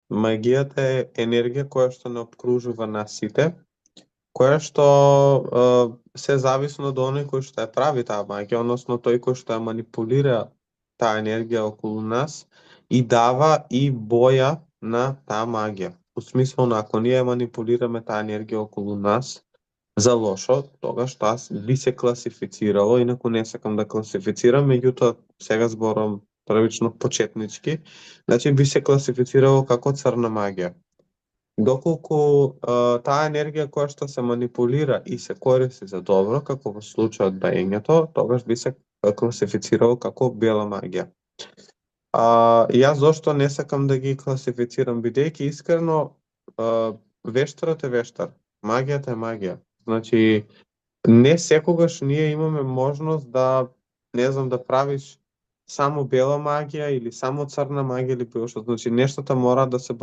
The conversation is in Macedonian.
Магијата е енергија која што не обкружува нас сите, која што се зависно од оној кој што ја прави таа магија, односно тој кој што ја манипулира таа енергија околу нас и дава и боја на таа магија. У смисло на ако ние манипулираме таа енергија околу нас за лошо, тогаш таа би се класифицирало, инаку не сакам да класифицирам, меѓутоа сега зборам првично почетнички, значи би се класифицирало како црна магија. Доколку таа енергија која што се манипулира и се користи за добро, како во случајот баењето, тогаш би се класифицирало како бела магија. Јас зошто не сакам да ги класифицирам, бидејќи искрено вештарот е вештар, магијата е магија. Значи, не секогаш ние имаме можност да, не знам, да правиш само бела магија или само црна магија или било што. Значи, нештата мора да се